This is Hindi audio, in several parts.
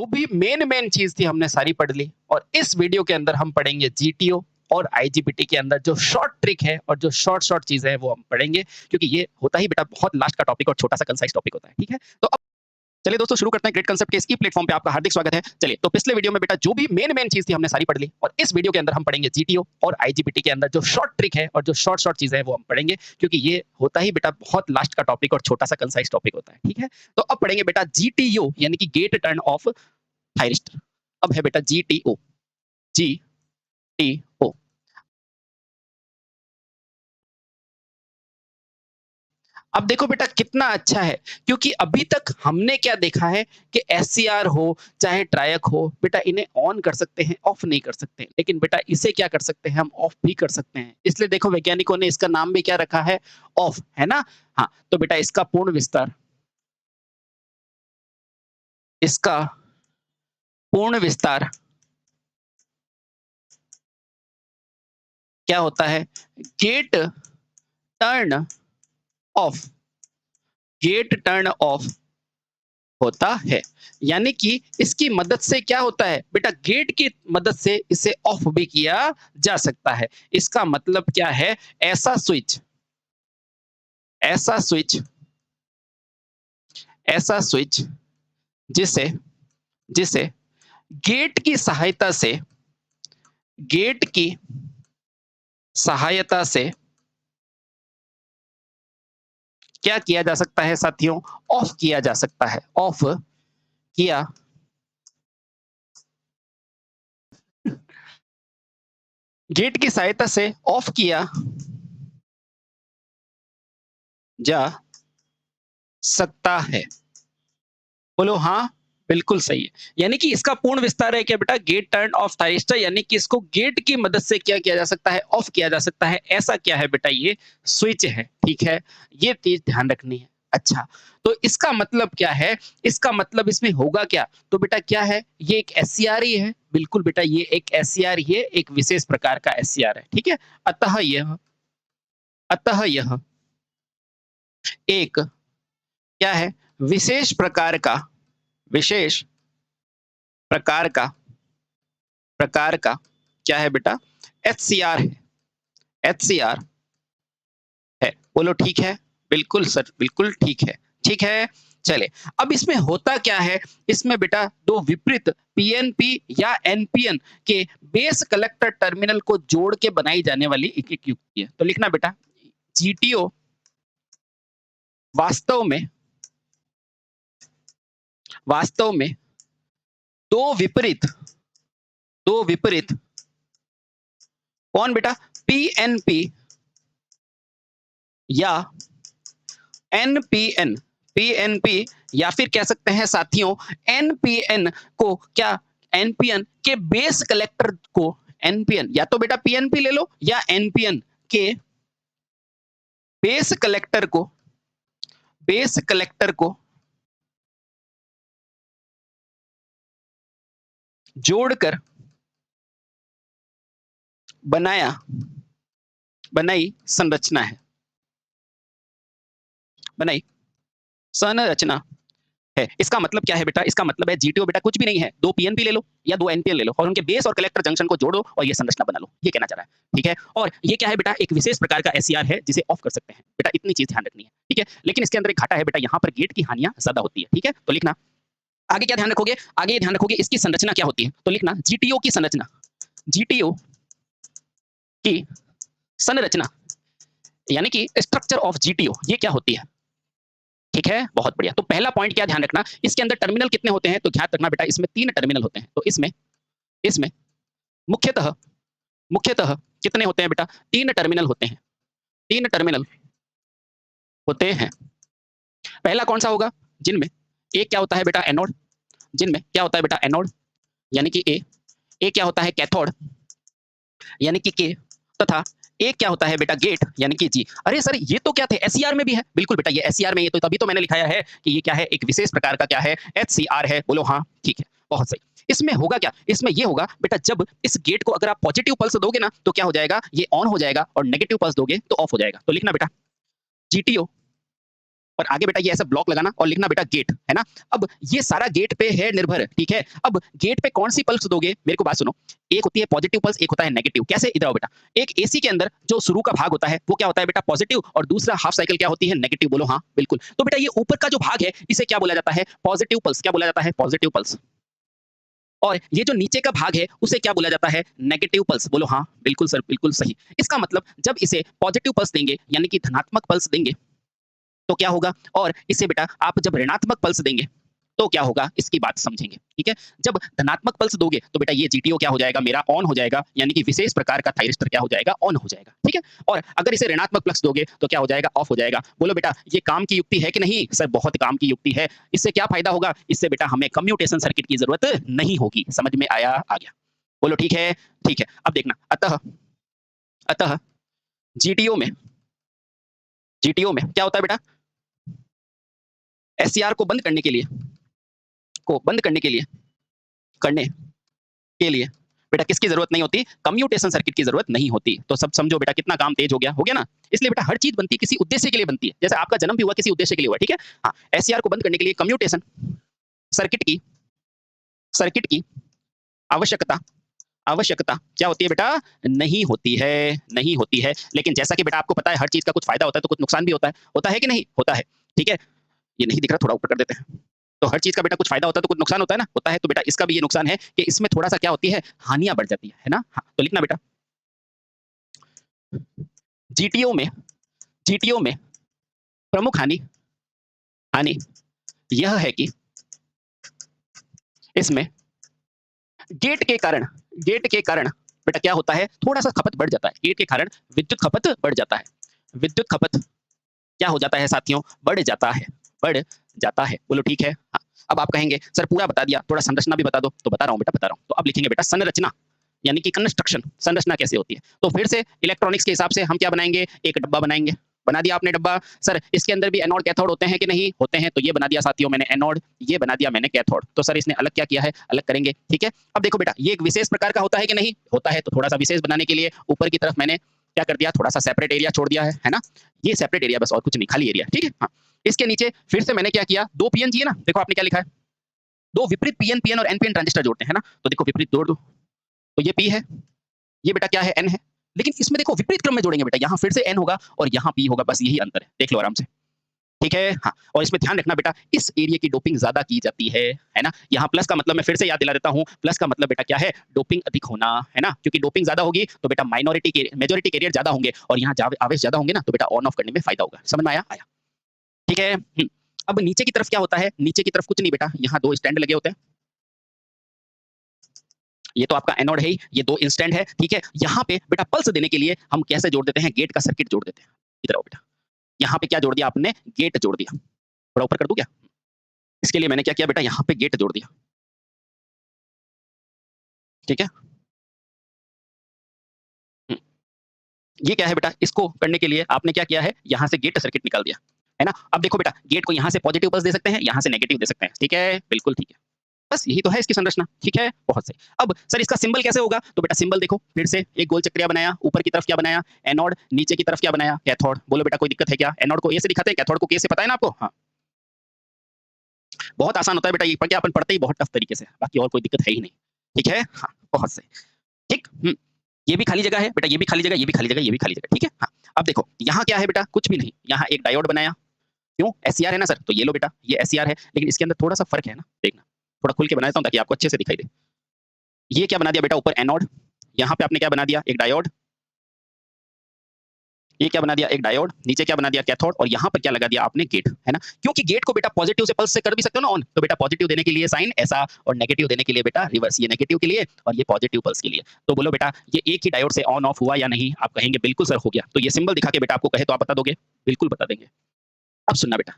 वो भी मेन चीज थी हमने सारी पढ़ ली और इस वीडियो के अंदर हम पढ़ेंगे जीटीओ और आईजीपीटी के अंदर जो शॉर्ट ट्रिक है और जो शॉर्ट चीजें हैं वो हम पढ़ेंगे क्योंकि ये होता ही बेटा बहुत लास्ट का टॉपिक और छोटा सा कंसाइज टॉपिक होता है। ठीक है, तो अब चलिए दोस्तों शुरू करते हैं। ग्रेट कंसेप्ट के इस ई प्लेटफॉर्म पे आपका हार्दिक स्वागत है। चलिए, तो पिछले वीडियो में बेटा जो भी मेन चीज थी हमने सारी पढ़ ली और इस वीडियो के अंदर हम पढ़ेंगे जीटीओ और आईजीपीटी के अंदर जो शॉर्ट ट्रिक है और जो शॉर्ट चीजें हैं वो हम पढ़ेंगे क्योंकि ये होता ही बेटा बहुत लास्ट का टॉपिक और छोटा सा कंसाइज टॉपिक होता है। ठीक है, तो अब पढ़ेंगे बेटा जीटीओ यानी कि गेट टर्न ऑफ थायरिस्टर। अब है बेटा जीटीओ, जीटीओ। अब देखो बेटा कितना अच्छा है क्योंकि अभी तक हमने क्या देखा है कि एससीआर हो चाहे ट्रायक हो बेटा इन्हें ऑन कर सकते हैं, ऑफ नहीं कर सकते, लेकिन बेटा इसे क्या कर सकते हैं, हम ऑफ भी कर सकते हैं। इसलिए देखो वैज्ञानिकों ने इसका नाम भी क्या रखा है, ऑफ, है ना। हाँ, तो बेटा इसका पूर्ण विस्तार, इसका पूर्ण विस्तार क्या होता है, gate turn off, gate turn off होता है। यानी कि इसकी मदद से क्या होता है बेटा, गेट की मदद से इसे ऑफ भी किया जा सकता है। इसका मतलब क्या है, ऐसा स्विच, ऐसा स्विच, ऐसा स्विच जिसे जिसे गेट की सहायता से, गेट की सहायता से क्या किया जा सकता है साथियों, ऑफ किया जा सकता है, ऑफ किया गेट की सहायता से ऑफ किया जा सकता है। बोलो हाँ, बिल्कुल सही है। यानी कि इसका पूर्ण विस्तार है क्या बेटा, गेट टर्न ऑफ थायरिस्टर, यानी कि इसको गेट की मदद से क्या किया जा सकता है, ऑफ किया जा सकता है। ऐसा क्या है बेटा, ये स्विच है। ठीक है, ये चीज ध्यान रखनी है। अच्छा, तो इसका मतलब क्या है, इसका मतलब इसमें होगा क्या, तो बेटा क्या है, ये एक एससीआर ही है। बिल्कुल बेटा, ये एक एससीआर ही है, एक विशेष प्रकार का एससीआर है। ठीक है, अतः यह, अतः यह एक क्या है, विशेष प्रकार का, विशेष प्रकार का, प्रकार का क्या है बेटा, एचसीआर है, एचसीआर है। बोलो ठीक है, बिल्कुल सर, बिल्कुल ठीक है। ठीक है, चले अब इसमें होता क्या है, इसमें बेटा दो विपरीत पीएनपी या एनपीएन के बेस कलेक्टर टर्मिनल को जोड़ के बनाई जाने वाली एक युक्ति है। तो लिखना बेटा, जीटीओ वास्तव में, वास्तव में दो विपरीत, दो विपरीत कौन बेटा, पीएनपी या एनपीएन, पीएनपी या फिर कह सकते हैं साथियों एनपीएन को, क्या एनपीएन के बेस कलेक्टर को, एनपीएन या तो बेटा पीएनपी ले लो या एनपीएन के बेस कलेक्टर को, बेस कलेक्टर को जोड़कर बनाया, बनाई संरचना है, बनाई संरचना है। इसका मतलब क्या है बेटा, इसका मतलब है जीटीओ बेटा कुछ भी नहीं है, दो पीएनपी ले लो या दो एनपीएन ले लो और उनके बेस और कलेक्टर जंक्शन को जोड़ो और ये संरचना बना लो, ये कहना चाह रहा है। ठीक है, और ये क्या है बेटा, एक विशेष प्रकार का एससीआर है जिसे ऑफ कर सकते हैं। बेटा इतनी चीज ध्यान रखनी है। ठीक है, लेकिन इसके अंदर एक घाटा है बेटा, यहाँ पर गेट की हानियां ज्यादा होती है। ठीक है, तो लिखना आगे क्या ध्यान रखोगे, आगे ये ध्यान रखोगे इसकी संरचना क्या होती है। तो लिखना जीटीओ की संरचना, जीटीओ की संरचना यानी कि स्ट्रक्चर ऑफ जीटीओ, ये क्या होती है। ठीक है, बहुत बढ़िया। तो पहला पॉइंट क्या ध्यान रखना, इसके अंदर टर्मिनल कितने होते हैं, तो ध्यान रखना बेटा इसमें 3 टर्मिनल होते हैं। तो इसमें, इसमें मुख्यतः, मुख्यतः कितने होते हैं बेटा, 3 टर्मिनल होते हैं, 3 टर्मिनल होते हैं। पहला कौन सा होगा, जिनमें एक क्या होता है बेटा एनोड, जिनमें क्या होता है बेटा एनोड यानी कि ए, एक क्या होता है कैथोड यानी कि के, तथा एक क्या होता है बेटा गेट यानी कि जी। अरे सर ये तो क्या थे, एससीआर में भी है। बिल्कुल बेटा, ये एससीआर में, ये तो तभी तो मैंने लिखाया है कि ये क्या है, एक विशेष प्रकार का क्या है, एचसीआर है। बोलो हाँ, ठीक है, बहुत सही। इसमें होगा क्या, इसमें ये होगा बेटा, जब इस गेट को अगर आप पॉजिटिव पल्स दोगे ना तो क्या हो जाएगा, ये ऑन हो जाएगा और नेगेटिव पल्स दोगे तो ऑफ हो जाएगा। तो लिखना बेटा जीटीओ पर आगे बेटा ये ऐसा ब्लॉक लगाना और लिखना बेटा गेट, है ना? अब ये सारा गेट पे है निर्भर, ठीक है? अब गेट पे कौन सी पल्स दोगे? मेरे को बात सुनो। एक होती है पॉजिटिव पल्स, एक होता है नेगेटिव। कैसे? इधर आओ बेटा। एक एसी के अंदर जो शुरू का भाग होता है वो क्या होता है बेटा? पॉजिटिव, और दूसरा हाफ साइकिल क्या होती है? नेगेटिव। बोलो हाँ, बिल्कुल। तो बेटा ये ऊपर का जो भाग है इसे क्या बोला जाता है? Positive pulse. क्या बोला जाता है? Positive pulse. और ये जो नीचे का भाग है उसे क्या बोला जाता है? Negative pulse. बोलो हाँ, बिल्कुल सर, बिल्कुल सही। इसका मतलब जब इसे पॉजिटिव पल्स देंगे यानी कि धनात्मक पल्स देंगे तो क्या होगा, और इसे बेटा आप जब ऋणात्मक पल्स देंगे तो क्या होगा, इसकी बात समझेंगे, ठीक है? जब धनात्मक पल्स दोगे तो बेटा ये जीटीओ क्या हो जाएगा मेरा? ऑन हो जाएगा, यानी कि विशेष प्रकार का थायरिस्टर क्या हो जाएगा? ऑन हो जाएगा, ठीक है? और अगर इसे ऋणात्मक पल्स दोगे तो क्या हो जाएगा? ऑफ हो जाएगा। बोलो बेटा ये काम की युक्ति है कि नहीं? सर बहुत काम की युक्ति है। इससे क्या फायदा होगा? इससे बेटा हमें कम्यूटेशन सर्किट की जरूरत नहीं होगी। समझ में आया? आ गया। बोलो ठीक है, ठीक है। अब देखना, अतः अतः जीटीओ में क्या होता है बेटा? एससीआर को बंद करने के लिए बेटा किसकी जरूरत नहीं होती? कम्यूटेशन सर्किट की जरूरत नहीं होती। तो सब समझो बेटा कितना काम तेज हो गया ना? इसलिए बेटा हर चीज बनती किसी उद्देश्य के लिए बनती है। जैसे आपका जन्म भी हुआ किसी उद्देश्य के लिए हुआ, ठीक है? हाँ, एससीआर को बंद करने के लिए कम्यूटेशन सर्किट की आवश्यकता क्या होती है बेटा? नहीं होती है। लेकिन जैसा कि बेटा आपको पता है हर चीज का कुछ फायदा होता है तो कुछ नुकसान भी होता है कि नहीं? होता है, ठीक है? ये नहीं दिख रहा, थोड़ा ऊपर कर देते हैं। तो हर चीज का बेटा कुछ फायदा होता है तो कुछ नुकसान होता है ना? होता है। तो बेटा इसका भी ये नुकसान है कि इसमें थोड़ा-सा क्या होती है? हानियाँ बढ़ जाती है ना? हाँ, तो लिखना बेटा जीटीओ में प्रमुख हानि यह है कि इसमें गेट के कारण बेटा क्या होता है? थोड़ा-सा खपत बढ़ जाता है। गेट के कारण विद्युत खपत बढ़ जाता है। विद्युत खपत क्या हो जाता है साथियों? बढ़ जाता है। बोलो ठीक है? हाँ। अब आप कहेंगे सर पूरा बता दिया, थोड़ा संरचना भी बता दो। तो बता रहा हूँ बेटा, बता रहा हूँ। तो अब लिखेंगे बेटा संरचना, यानी कि कंस्ट्रक्शन, संरचना कैसे होती है? तो फिर से इलेक्ट्रॉनिक्स के हिसाब से हम क्या बनाएंगे? एक डब्बा बनाएंगे। बना दिया आपने डब्बा। सर इसके अंदर भी एनोड कैथोड होते हैं कि नहीं? होते हैं। तो ये बना दिया साथियों मैंने एनोड, ये बना दिया मैंने कैथोड। तो सर इसने अलग क्या किया है? अलग करेंगे, ठीक है? अब देखो बेटा ये एक विशेष प्रकार का होता है कि नहीं? होता है। तो थोड़ा सा विशेष बनाने के लिए ऊपर की तरफ मैंने क्या कर दिया? थोड़ा सा सेपरेट एरिया छोड़ दिया है ना? ये सेपरेट एरिया बस, और कुछ नहीं, खाली एरिया, ठीक है? हाँ। इसके नीचे फिर से मैंने क्या किया? 2 पीएन चाहिए ना? देखो आपने क्या लिखा है? 2 विपरीत पीएन और एनपीएन ट्रांजिस्टर जोड़ते हैं ना? तो देखो विपरीत जोड़ दो। तो ये पी है, ये बेटा क्या है? एन है। लेकिन इसमें देखो विपरीत क्रम में जोड़ेंगे बेटा। यहाँ फिर से एन होगा और यहाँ पी होगा, बस यही अंतर है। देख लो आराम से, ठीक है? हाँ। और इसमें ध्यान रखना बेटा इस एरिया की डोपिंग ज्यादा की जाती है ना? यहाँ प्लस का मतलब मैं फिर से याद दिला देता हूँ, प्लस का मतलब बेटा क्या है? डोपिंग अधिक होना, है ना? क्योंकि डोपिंग ज्यादा होगी तो बेटा मेजोरिटी कैरियर ज्यादा होंगे और यहाँ आवेश ज्यादा होंगे ना, तो बेटा ऑन ऑफ करने में फायदा होगा। समझ में आया? आया, ठीक है? अब नीचे की तरफ क्या होता है? नीचे की तरफ कुछ नहीं बेटा, यहाँ 2 स्टैंड लगे होते हैं। ये तो आपका एनोड है ही, ये 2 इंस्टेंट है, ठीक है? यहाँ पे बेटा पल्स देने के लिए हम कैसे जोड़ देते हैं? गेट का सर्किट जोड़ देते हैं। इधर आओ बेटा। यहाँ पे क्या जोड़ दिया आपने? गेट जोड़ दिया। थोड़ा ऊपर कर दूं क्या? इसके लिए मैंने क्या किया बेटा? यहाँ पे गेट जोड़ दिया, ठीक है? हम्म, ये क्या है बेटा? इसको करने के लिए आपने क्या किया है? यहाँ से गेट सर्किट निकाल दिया, है ना? अब देखो बेटा गेट को यहाँ से पॉजिटिव पल्स दे सकते हैं, यहाँ से नेगेटिव दे सकते हैं, ठीक है? बिल्कुल ठीक है। बस यही तो है इसकी संरचना, ठीक है? बहुत सही। अब सर इसका सिंबल कैसे होगा? तो बेटा सिंबल देखो, फिर से एक गोल चक्रिया बनाया, ऊपर की तरफ क्या बनाया? एनोड, नीचे की तरफ क्या बनाया? कैथोड। बोलो बेटा कोई दिक्कत है क्या? एनोड को ए से दिखाते हैं, कैथोड को के से, पता है ना आपको? हाँ। बहुत आसान होता है बेटा, ये क्या अपन पढ़ते ही बहुत टफ तरीके से, बाकी और कोई दिक्कत है ही नहीं, ठीक है? हाँ, बहुत सही, ठीक। ये भी खाली जगह है बेटा, ये भी खाली जगह, ये भी खाली जगह, ये भी खाली जगह, ठीक है? हाँ। अब देखो यहाँ क्या है बेटा? कुछ भी नहीं। यहाँ एक डायोड बनाया। क्यों? एससीआर है ना सर? तो ये लो बेटा, ये एससीआर है, लेकिन इसके अंदर थोड़ा सा फर्क है ना, देखना। थोड़ा खुल के बना देता हूँ ताकि आपको अच्छे से दिखाई दे। ये क्या बना दिया बेटा? ऊपर एनोड, यहाँ पे आपने क्या बना दिया? एक डायोड। ये क्या बना दिया? एक डायोड। नीचे क्या बना दिया? कैथोड। और यहाँ पर क्या लगा दिया आपने? गेट, है ना? क्योंकि गेट को बेटा पॉजिटिव से पल्स से कर भी सकते हो ना ऑन, तो बेटा पॉजिटिव देने के लिए साइन ऐसा और नेगेटिव देने के लिए बेटा रिवर्स। ये नेगेटिव के लिए और ये पॉजिटिव पल्स के लिए। तो बोलो बेटा ये एक ही डायोड से ऑन ऑफ हुआ या नहीं? आप कहेंगे बिल्कुल सर हो गया। तो ये सिंबल दिखा के बेटा आपको कहे तो आप बता दोगे? बिल्कुल बता देंगे। अब सुनना बेटा,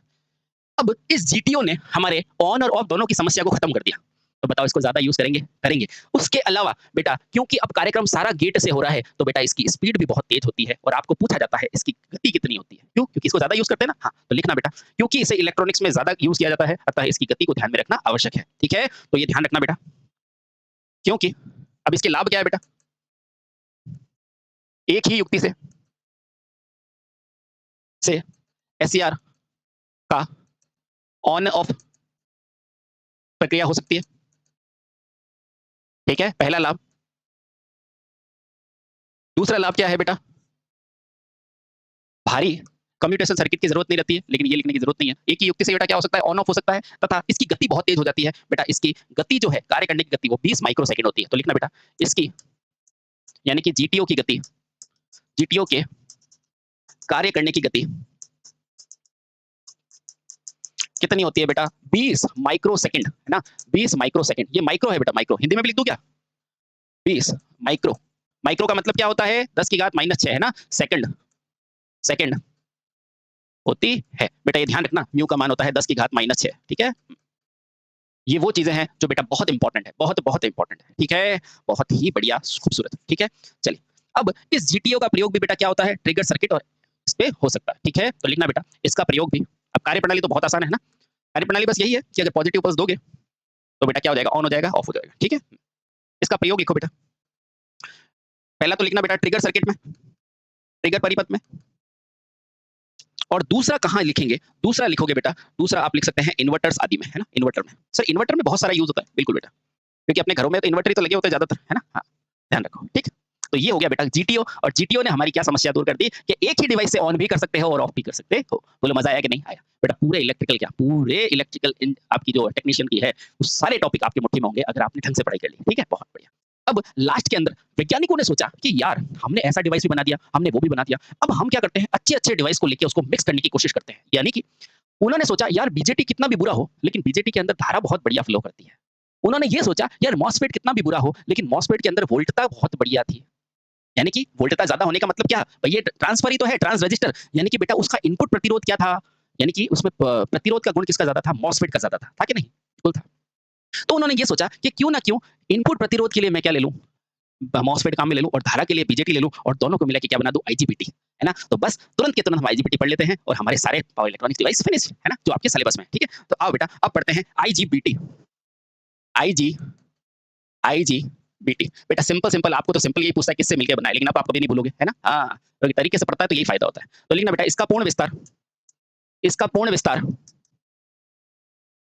अब इस जीटीओ ने हमारे ऑन और ऑफ दोनों की समस्या को खत्म कर दिया। तो बताओ इसको ज्यादा यूज करेंगे? करेंगे। उसके अलावा बेटा क्योंकि अब कार्यक्रम सारा गेट से हो रहा है तो बेटा इसकी स्पीड भी बहुत तेज होती है और आपको पूछा जाता है इसकी गति कितनी होती है? क्यों? क्योंकि इसको ज्यादा यूज करते हैं ना। हाँ, तो लिखना बेटा क्योंकि इसे इलेक्ट्रॉनिक्स में ज्यादा यूज किया जाता है अतः इसकी गति को ध्यान में रखना आवश्यक है, ठीक है? तो ये ध्यान रखना बेटा, क्योंकि अब इसके लाभ क्या है बेटा? एक ही युक्ति से एससीआर का ऑन ऑफ प्रक्रिया हो सकती है। ठीक है, पहला लाभ। दूसरा लाभ क्या है बेटा? भारी कम्यूटेशन सर्किट की जरूरत नहीं रहती है, लेकिन ये लिखने की जरूरत नहीं है। एक ही युक्ति से बेटा क्या हो सकता है? ऑन ऑफ हो सकता है, तथा इसकी गति बहुत तेज हो जाती है। बेटा इसकी गति जो है, कार्य करने की गति, वो 20 माइक्रोसेकंड होती है। तो लिखना बेटा इसकी, यानी कि जीटीओ की गति, जीटीओ के कार्य करने की गति कितनी होती है बेटा? 20 माइक्रोसेकंड, है ना? 20 माइक्रोसेकंड। ये माइक्रो है बेटा, माइक्रो। हिंदी में भी लिख दूं क्या? 20 माइक्रो। माइक्रो का मतलब क्या होता है? 10 की घात -6, है ना? सेकंड, सेकंड होती है। बेटा ये ध्यान रखना, म्यू का मान होता है 10 की घात -6। ठीक है, ये वो चीजें हैं जो बेटा बहुत इंपॉर्टेंट है, बहुत बहुत इंपॉर्टेंट है। ठीक है, बहुत ही बढ़िया, खूबसूरत। ठीक है, चलिए अब इस जीटीओ का प्रयोग भी बेटा क्या होता है? ट्रिगर सर्किट और इस पे हो सकता है। ठीक है, तो लिखना बेटा इसका प्रयोग भी। अब कार्यप्रणाली तो बहुत आसान है ना? कार्यप्रणाली बस यही है कि अगर पॉजिटिव पल्स दोगे तो बेटा क्या हो जाएगा? ऑन हो जाएगा, ऑफ हो जाएगा। ठीक है, इसका प्रयोग लिखो बेटा। पहला तो लिखना बेटा ट्रिगर सर्किट में, ट्रिगर परिपथ में। और दूसरा कहाँ लिखेंगे? दूसरा लिखोगे बेटा, दूसरा आप लिख सकते हैं इन्वर्टर्स आदि में, है ना? इन्वर्टर में। सर इन्वर्टर में बहुत सारा यूज होता है। बिल्कुल बेटा, क्योंकि अपने घरों में तो इन्वर्टर ही तो लगे होते हैं ज्यादातर, है ना? हाँ, ध्यान रखो। ठीक, तो ये हो गया बेटा जीटीओ। और जीटीओ ने हमारी क्या समस्या दूर कर दी कि एक ही डिवाइस से ऑन भी कर सकते हो और ऑफ भी कर सकते हो। बोलो मजा आया कि नहीं आया? बेटा पूरे इलेक्ट्रिकल, क्या पूरे इलेक्ट्रिकल आपकी जो टेक्नीशियन की है, वो सारे टॉपिक आपके मुट्ठी में होंगे अगर आपने ढंग से पढ़ाई कर ली। ठीक है, बहुत बढ़िया। अब लास्ट के अंदर वैज्ञानिकों ने सोचा कि यार हमने ऐसा डिवाइस भी बना दिया, हमने वो भी बना दिया, अब हम क्या करते हैं? अच्छे अच्छे डिवाइस को लेके उसको मिक्स करने की कोशिश करते हैं। यानी कि उन्होंने सोचा यार बीजेटी कितना भी बुरा हो, लेकिन बीजेटी के अंदर धारा बहुत बढ़िया फ्लो करती है। उन्होंने ये सोचा यार मॉसफेट कितना भी बुरा हो, लेकिन मॉसफेट के अंदर वोल्टता बहुत बढ़िया थी। यानी कि वोल्टता ज्यादा होने का मतलब क्या? भई ये ट्रांसफर ही तो है, ट्रांस रजिस्टर। यानी कि बेटा उसका इनपुट प्रतिरोध क्या था? यानी कि उसमें प्रतिरोध का गुण किसका ज्यादा था? मॉसफेट का ज्यादा था कि नहीं? बिल्कुल था। तो उन्होंने ये सोचा कि क्यों ना क्यों इनपुट प्रतिरोध के लिए मैं क्या ले लूं? मॉसफेट काम में ले लूं और धारा के लिए बीजेटी ले लूं और दोनों को मिला के क्या बना दूं? आईजीबीटी, है ना? तो बस तुरंत के तुरंत हम आईजीबीटी पढ़ लेते हैं और हमारे सारे पावर इलेक्ट्रॉनिक्स डिवाइस फिनिश, है ना? जो आपके सिलेबस में है। ठीक है, तो आओ बेटा अब पढ़ते हैं आईजीबीटी। IG IGBT. बेटा सिंपल सिंपल, आपको तो सिंपल यही पूछता है किससे मिलकर बना है, लेकिन आप कभी नहीं भूलोगे, है ना? हाँ, तो तरीके से पढ़ता है तो यही फायदा होता है। तो लिखना बेटा इसका पूर्ण विस्तार, इसका पूर्ण विस्तार।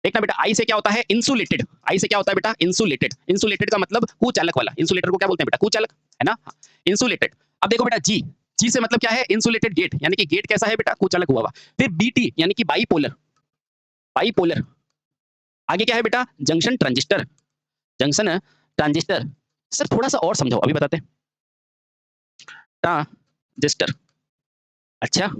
देखना बेटा आई से क्या होता है? इंसुलेटेड। आई से क्या होता है बेटा? इंसुलेटेड। इंसुलेटेड का मतलब कुचालक वाला। इंसुलेटर को क्या बोलते हैं बेटा? कुचालक, है ना? हाँ, इंसुलेटेड। अब देखो बेटा जी, जी से मतलब क्या है? इंसुलेटेड गेट, यानी कि गेट कैसा है बेटा? कुचालक हुआ हुआ। फिर बीटी यानी कि बाईपोलर, बाईपोलर। आगे क्या है बेटा? Junction transistor, junction transistor. Sir थोड़ा सा और समझाओ, अभी बताते हैं। ट्रांजिस्टर, अच्छा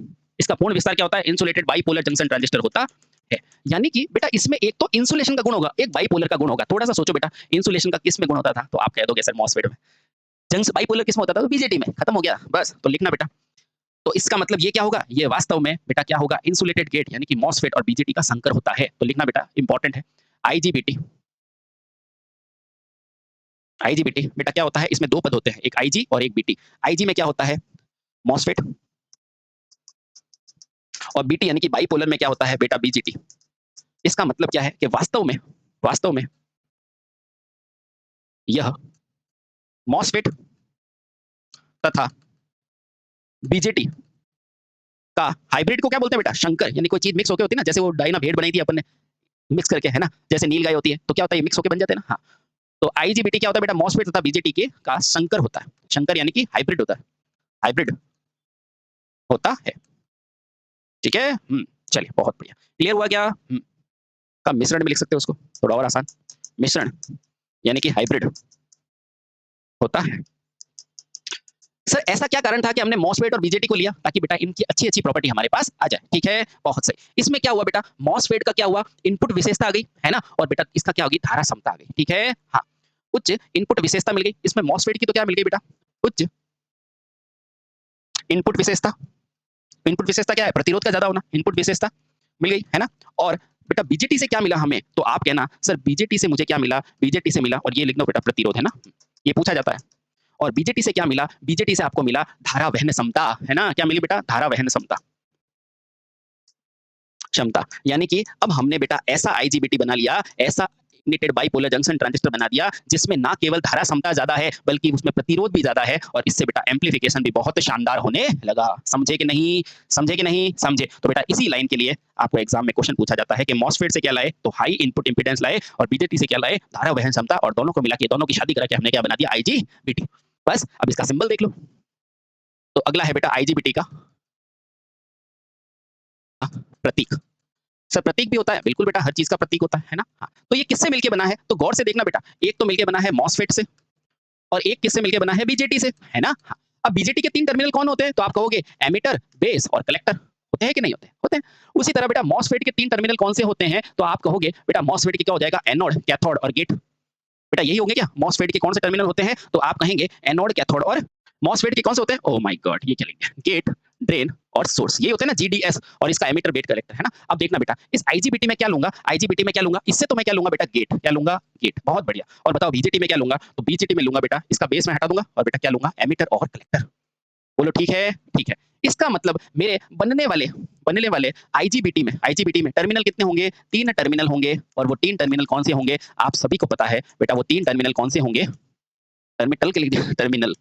इसका पूर्ण विस्तार क्या होता है? इंसुलेटेड बाईपोलर जंक्शन ट्रांजिस्टर होता है। यानी कि बेटा इसमें एक तो इंसुलेशन का गुण होगा, एक बाईपोलर का गुण होगा। थोड़ा सा सोचो बेटा, इंसुलेशन का किस में गुण होता था? तो आप कह दोगे सर मॉसफेट में। जंक्शन बाईपोलर किस में होता था? तो बीजेटी में। खत्म हो गया बस। तो लिखना बेटा, तो इसका मतलब ये क्या होगा? ये वास्तव में बेटा क्या होगा? इंसुलेटेड गेट यानी कि मॉसफेट और बीजेटी का संकर होता है। तो लिखना बेटा इंपॉर्टेंट है, आईजीबीटी। आईजीबीटी बेटा क्या होता है? इसमें दो पद होते हैं, एक आईजी और एक बीटी। आईजी में क्या होता है? मॉसफेट। और बीटी यानी कि बाईपोलर में क्या होता है बेटा? बीजेटी। इसका मतलब क्या है कि वास्तव में यह मॉसफेट तथा बीजेटी का हाइब्रिड को क्या बोलते हैं बेटा? शंकर। यानी कोई चीज मिक्स होकर होती है ना, जैसे वो डायना भेड़ बनाई थी अपन ने मिक्स करके, है ना? जैसे नील गाय होती है तो क्या होता है? ये मिक्स होकर बन जाते हैं ना। हाँ, तो आईजीबीटी क्या होता है बेटा? मॉसफेट तथा बीजेटी के का संकर होता है। शंकर यानी कि हाइब्रिड होता है, हाइब्रिड होता है। ठीक है, चलिए बहुत बढ़िया। क्लियर हुआ क्या? का मिश्रण में लिख सकते हो उसको, थोड़ा और आसान। मिश्रण यानी कि हाइब्रिड होता है। सर ऐसा क्या कारण था कि हमने मॉसफेट और बीजेटी को लिया? ताकि बेटा इनकी अच्छी अच्छी प्रॉपर्टी हमारे पास आ जाए। ठीक है, बहुत सही। इसमें क्या हुआ बेटा? मॉसफेट का क्या हुआ? इनपुट विशेषता आ गई, है ना? और बेटा इसका क्या होगी? धारा क्षमता आ गई। ठीक है, हाँ, उच्च इनपुट विशेषता मिल गई। इसमें मॉसफेट की तो क्या मिल गई बेटा? उच्च इनपुट विशेषता। इनपुट विशेषता क्या है? प्रतिरोध का ज्यादा होना, इनपुट विशेषता मिल गई, है ना? और बेटा बीजेटी से क्या मिला हमें? तो आप कहना सर बीजेटी से मुझे क्या मिला? बीजेटी से मिला, और ये लिख दो बेटा प्रतिरोध, है ना? ये पूछा जाता है। और बीजेटी से क्या मिला? बीजेटी से आपको मिला धारा वहन क्षमता, है ना? क्या मिली बेटा? धारा वहन क्षमता, क्षमता। यानी कि अब हमने बेटा ऐसा आईजीबीटी बना लिया, ऐसा मैग्नेटेड बाइपोलर जंक्शन ट्रांजिस्टर बना दिया, जिसमें ना केवल धारा क्षमता ज्यादा है बल्कि उसमें प्रतिरोध भी ज्यादा है, और इससे बेटा एम्प्लीफिकेशन भी बहुत शानदार होने लगा। समझे कि नहीं? समझे कि नहीं? समझे। तो बेटा इसी लाइन के लिए आपको एग्जाम में क्वेश्चन पूछा जाता है कि मॉसफेट से क्या लाए, तो हाई इनपुट इंपीडेंस लाए, और बीजेटी से क्या लाए, धारा वहन क्षमता, और दोनों को मिला के दोनों की शादी करा के हमने क्या बना दिया, आईजीबीटी। बस अब इसका सिंबल देख लो। तो अगला है बेटा आईजीबीटी का प्रतीक। सर प्रतीक भी होता है, बिल्कुल बेटा, हर चीज का प्रतीक होता है ना। हाँ, तो ये किससे मिलके बना है, तो गौर से देखना बेटा, एक तो मिलके बना है मॉसफेट से, और एक किससे मिलके बना है, बीजेटी से, है ना। हाँ, अब बीजेटी के 3 टर्मिनल कौन होते हैं, तो आप कहोगे एमिटर, बेस और कलेक्टर। होते हैं कि नहीं होते? होते हैं। उसी तरह बेटा मॉसफेट के 3 टर्मिनल कौन से होते हैं, तो आप कहोगे बेटा मॉसफेट के क्या हो जाएगा, एनोड, कैथोड और गेट। बेटा यही होंगे क्या, मॉसफेट के कौन से टर्मिनल होते हैं, तो आप कहेंगे एनोड, कैथोड और मॉसफेट के कौन से होते हैं, ओह माय गॉड, ये क्या लिख दिया, गेट, ड्रेन और सोर्स, ये होते हैं ना जीडीएस, और इसका एमिटर, बेट, कलेक्टर, है ना। अब देखना बेटा इस आईजीबीटी में क्या लूंगा, आईजीबीटी में क्या लूंगा, इससे तो मैं क्या लूंगा बेटा, गेट, क्या लूंगा, गेट, बहुत बढ़िया। और बताओ बीजेटी में क्या लूंगा, तो बीजेटी में लूंगा बेटा इसका बेस में हटा दूंगा, और बेटा क्या लूंगा, एमिटर और कलेक्टर। बोलो ठीक है, ठीक है। इसका मतलब मेरे बनने वाले आईजीबीटी में टर्मिनल कितने होंगे, 3 टर्मिनल होंगे, और वो 3 टर्मिनल कौन से होंगे, आप सभी को पता है बेटा, वो 3 टर्मिनल कौन से होंगे, टर्मिनल के लिए टर्मिनल,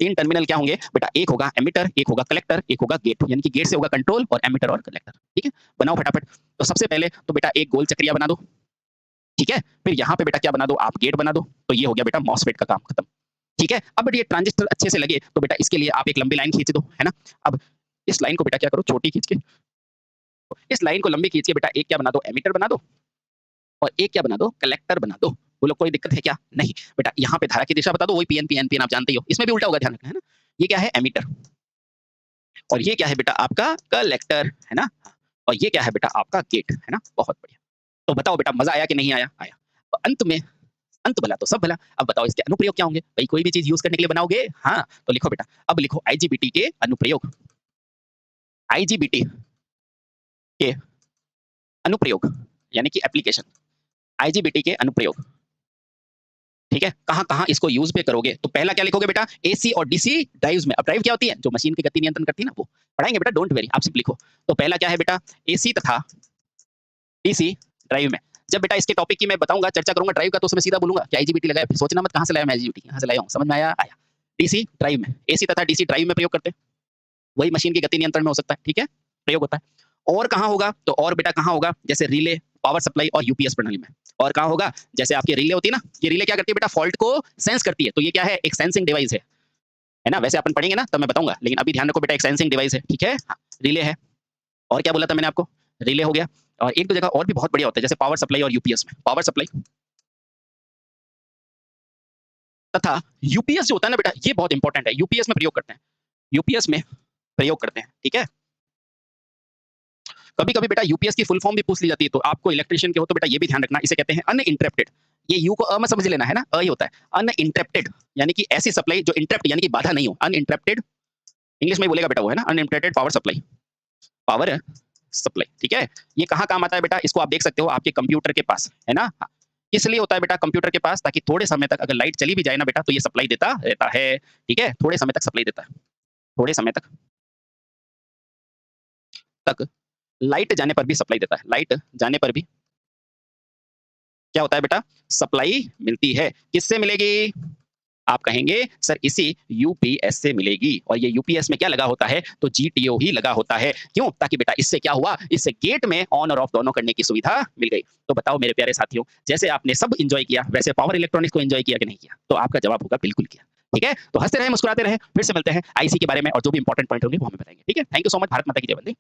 3 टर्मिनल क्या होंगे बेटा, एक होगा एमिटर, एक होगा कलेक्टर, एक होगा गेट, यानी कि गेट से होगा कंट्रोल और एमिटर और कलेक्टर। ठीक है, बनाओ फटाफट। तो सबसे पहले तो बेटा एक गोल चक्रिया बना दो, ठीक है, फिर यहाँ पे बेटा क्या बना दो, आप गेट बना दो, तो ये हो गया बेटा मॉसफेट का काम खत्म। ठीक है, अब ये ट्रांजिस्टर अच्छे से लगे, तो बेटा इसके लिए आप एक लंबी लाइन खींच दो, है ना। अब इस लाइन को बेटा क्या करो, छोटी खींच के, इस लाइन को लंबी खींच के बेटा एक क्या बना दो, एमिटर बना दो, और एक क्या बना दो, कलेक्टर बना दो। बोलो कोई दिक्कत है क्या, नहीं बेटा। यहाँ पे धारा की दिशा बता दो, वही पीएनपी एनपीएन आप जानते ही हो, इसमें भी उल्टा होगा, ध्यान रखना, है ना। ये क्या है, एमिटर, और ये क्या है बेटा आपका कलेक्टर, है ना। और ये क्या है बेटा आपका गेट, है ना। बहुत बढ़िया। तो बताओ बेटा मजा आया कि नहीं आया, आया। तो अंत में, अंत भला तो सब भला। अब बताओ इसके अनुप्रयोग क्या होंगे, भाई कोई भी चीज यूज करने के लिए बनाओगे, हाँ, तो लिखो बेटा, अब लिखो आईजीबीटी के अनुप्रयोग, आईजीबीटी के अनुप्रयोग यानी कि एप्लीकेशन, आईजीबीटी के अनुप्रयोग, ठीक है, कहां कहां इसको यूज पे करोगे। तो पहला क्या लिखोगे बेटा, एसी और डीसी ड्राइव्स में। अब ड्राइव क्या होती है, जो मशीन की गति नियंत्रण करती है ना, वो पढ़ाएंगे बेटा, डोंट वेरी, आप सिर्फ लिखो। तो पहला क्या है बेटा, एसी तथा डीसी ड्राइव में। जब बेटा इसके टॉपिक की मैं बताऊंगा, चर्चा करूंगा ड्राइव का, तो उसमें सीधा बोलूंगा कि आईजीबीटी लगाया, फिर सोचना मत कहां से लाया मैं आईजीबीटी, कहां से लाया हूं, समझ में आया, आया। डीसी ड्राइव में, एसी तथा डीसी ड्राइव में प्रयोग करते हैं, वही मशीन की गति नियंत्रण में हो सकता है, ठीक है, प्रयोग होता है। और कहां होगा, तो और बेटा कहां होगा, जैसे रिले, पावर सप्लाई और यूपीएस प्रणाली में। और कहां होगा, जैसे आपकी रिले होती है ना, ये रिले क्या करती है बेटा, फॉल्ट को सेंस करती है, तो ये क्या है, एक सेंसिंग डिवाइस है ना। वैसे अपन पढ़ेंगे ना तब मैं बताऊंगा, लेकिन अभी ध्यान रखो बेटा, एक सेंसिंग डिवाइस है, ठीक है, हाँ, रिले है। और क्या बोला था मैंने आपको, रिले हो गया। और एक दो जगह और भी बहुत बढ़िया होता है, जैसे पावर सप्लाई और यूपीएस में, पावर सप्लाई तथा यूपीएस जो होता है ना बेटा, ये बहुत इंपॉर्टेंट है, यूपीएस में प्रयोग करते हैं, यूपीएस में प्रयोग करते हैं, ठीक है। कभी कभी बेटा यूपीएस की फुल फॉर्म भी पूछ ली जाती है, तो आपको इलेक्ट्रिशियन के हो तो बेटा ये भी ध्यान रखना, इसे कहते हैं अनइंटरप्टेड। ये यू को अ में समझ लेना, है ना, अ ही होता है। अनइंटरप्टेड यानी कि ऐसी सप्लाई जो इंटरप्ट यानी कि बाधा नहीं हो, अनइंटरप्टेड इंग्लिश में बोलेगा बेटा वो, है ना, uninterrupted power supply, power supply, ठीक है। ये कहाँ काम आता है बेटा, इसको आप देख सकते हो आपके कंप्यूटर के पास, है ना। हाँ, किस लिए होता है बेटा कंप्यूटर के पास, ताकि थोड़े समय तक अगर लाइट चली भी जाए ना बेटा, तो ये सप्लाई देता रहता है, ठीक है, थोड़े समय तक सप्लाई देता है, थोड़े समय तक लाइट जाने पर भी सप्लाई देता है, लाइट जाने पर भी क्या होता है बेटा, सप्लाई मिलती है। किससे मिलेगी, आप कहेंगे सर इसी यूपीएस से मिलेगी, और ये यूपीएस में क्या लगा होता है, तो जीटीओ ही लगा होता है। क्यों, ताकि बेटा इससे क्या हुआ, इससे गेट में ऑन और ऑफ दोनों करने की सुविधा मिल गई। तो बताओ मेरे प्यारे साथियों, जैसे आपने सब एंजॉय किया, वैसे पावर इलेक्ट्रॉनिक्स को एंजॉय किया कि नहीं किया, तो आपका जवाब होगा बिल्कुल किया, ठीक है। तो हंसते रहे, मुस्कुराते रहे, फिर से मिलते हैं आईसी के बारे में, और जो भी इंपॉर्टेंट पॉइंट होंगे वो हमें बताएंगे, ठीक है। Thank you so much, Bharat माता की जय वंदे।